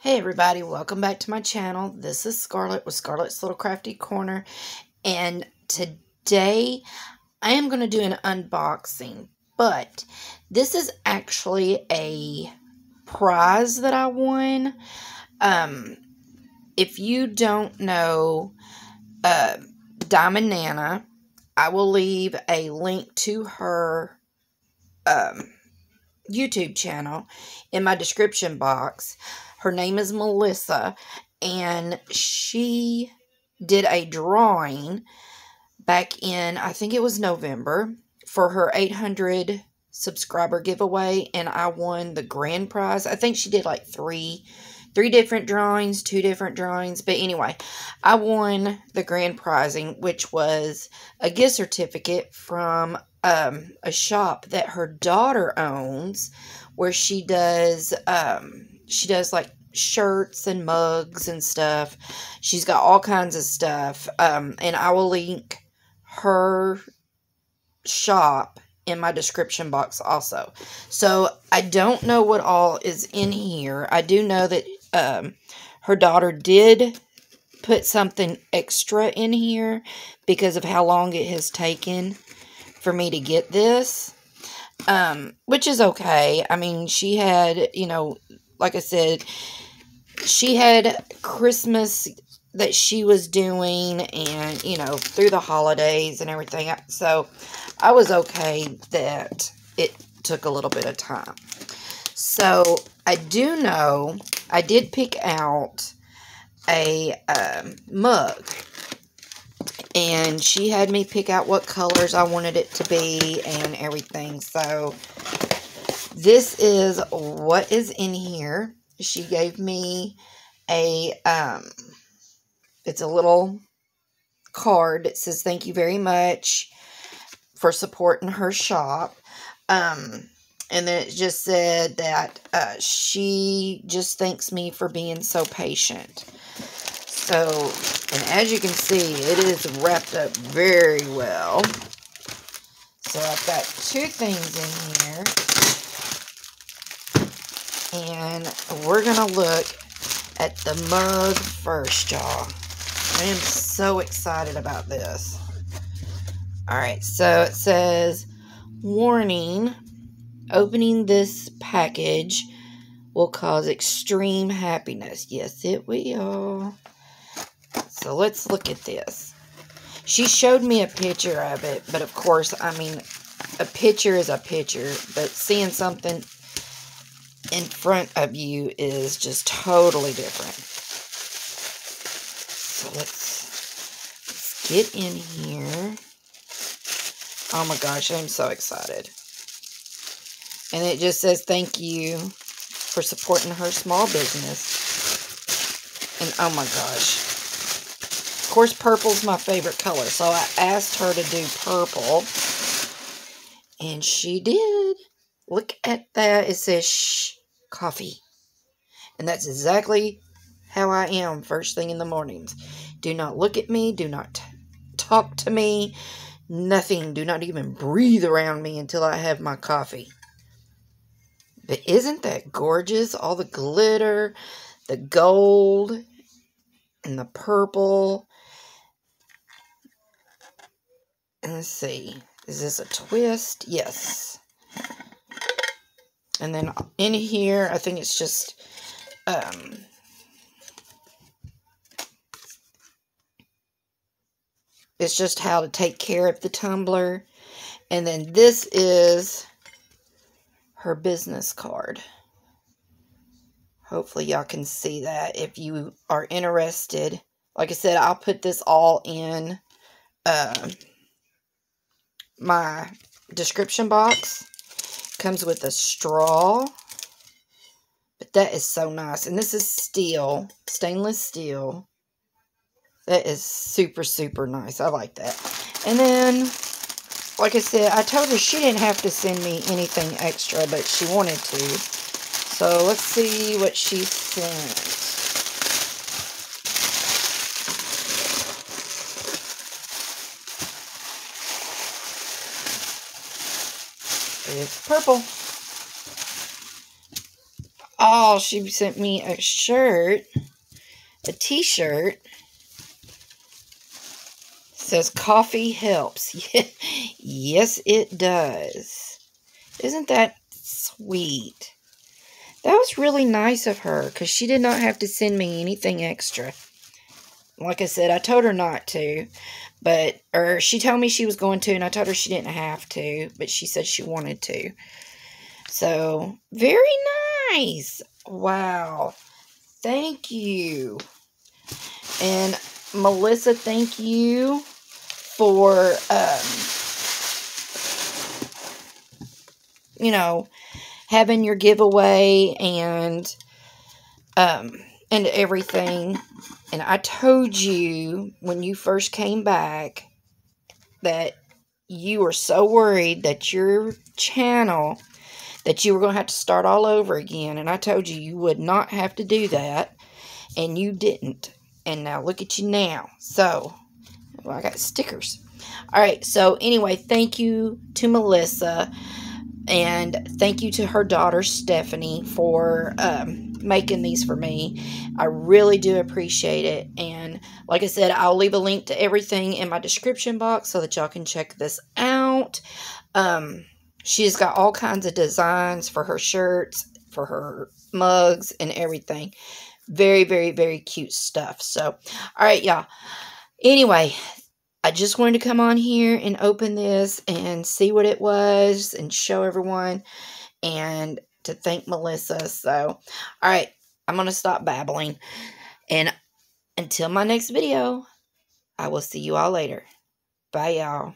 Hey everybody, welcome back to my channel. This is Scarlet with Scarlet's Little Crafty Corner, and today I am going to do an unboxing, but this is actually a prize that I won. If you don't know Diamond Nana, I will leave a link to her YouTube channel in my description box. Her name is Melissa, and she did a drawing back in, I think it was November, for her 800 subscriber giveaway, and I won the grand prize. I think she did like three different drawings, 2 different drawings, but anyway, I won the grand prizing, which was a gift certificate from a shop that her daughter owns, where she does like shirts and mugs and stuff. She's got all kinds of stuff, and I will link her shop in my description box also. So I don't know what all is in here. I do know that her daughter did put something extra in here because of how long it has taken for me to get this, which is okay. I mean, she had, like I said, she had Christmas that she was doing, and, through the holidays and everything. So I was okay that it took a little bit of time. So I do know I did pick out a mug, and she had me pick out what colors I wanted it to be and everything. So this is what is in here. She gave me a, it's a little card that says, "Thank you very much for supporting her shop." And then it just said that she just thanks me for being so patient. So, and as you can see, it is wrapped up very well. So I've got 2 things in here. And we're going to look at the mug first, y'all. I am so excited about this. Alright, so it says, "Warning, opening this package will cause extreme happiness." Yes, it will. So let's look at this. She showed me a picture of it, but of course, I mean, a picture is a picture, but seeing something in front of you is just totally different. So let's get in here. Oh my gosh, I'm so excited. And it just says, "Thank you for supporting her small business." And oh my gosh. Of course, purple's my favorite color, so I asked her to do purple, and she did. Look at that. It says, "Shh, coffee." And that's exactly how I am first thing in the mornings. Do not look at me. Do not talk to me. Nothing. Do not even breathe around me until I have my coffee. But isn't that gorgeous? All the glitter, the gold, and the purple. And let's see. Is this a twist? Yes. And then in here, I think it's just, it's just how to take care of the tumbler. And then this is her business card. Hopefully y'all can see that if you are interested. Like I said, I'll put this all in my description box. Comes with a straw. But that is so nice. And this is steel. Stainless steel. That is super, super nice. I like that. And then, like I said, I told her she didn't have to send me anything extra, but she wanted to. So let's see what she sent. It's purple. Oh, she sent me a shirt, a t-shirt. Says coffee helps. Yes, it does. Isn't that sweet? That was really nice of her because she did not have to send me anything extra. Like I said, I told her not to, or she told me she was going to, and I told her she didn't have to, but she said she wanted to. So, very nice. Wow. Thank you. And Melissa, thank you for, having your giveaway and everything. And I told you when you first came back that you were so worried that your channel, that you were going to have to start all over again. And I told you you would not have to do that. And you didn't. And now look at you now. So, well, I got stickers. Alright, so anyway, thank you to Melissa. And thank you to her daughter, Stephanie, for making these for me. I really do appreciate it. And like I said, I'll leave a link to everything in my description box so that y'all can check this out. She's got all kinds of designs for her shirts, for her mugs, and everything. Very, very, very cute stuff. So, alright, y'all. Anyway, I just wanted to come on here and open this and see what it was and show everyone and to thank Melissa. So, alright, I'm going to stop babbling. And until my next video, I will see you all later. Bye, y'all.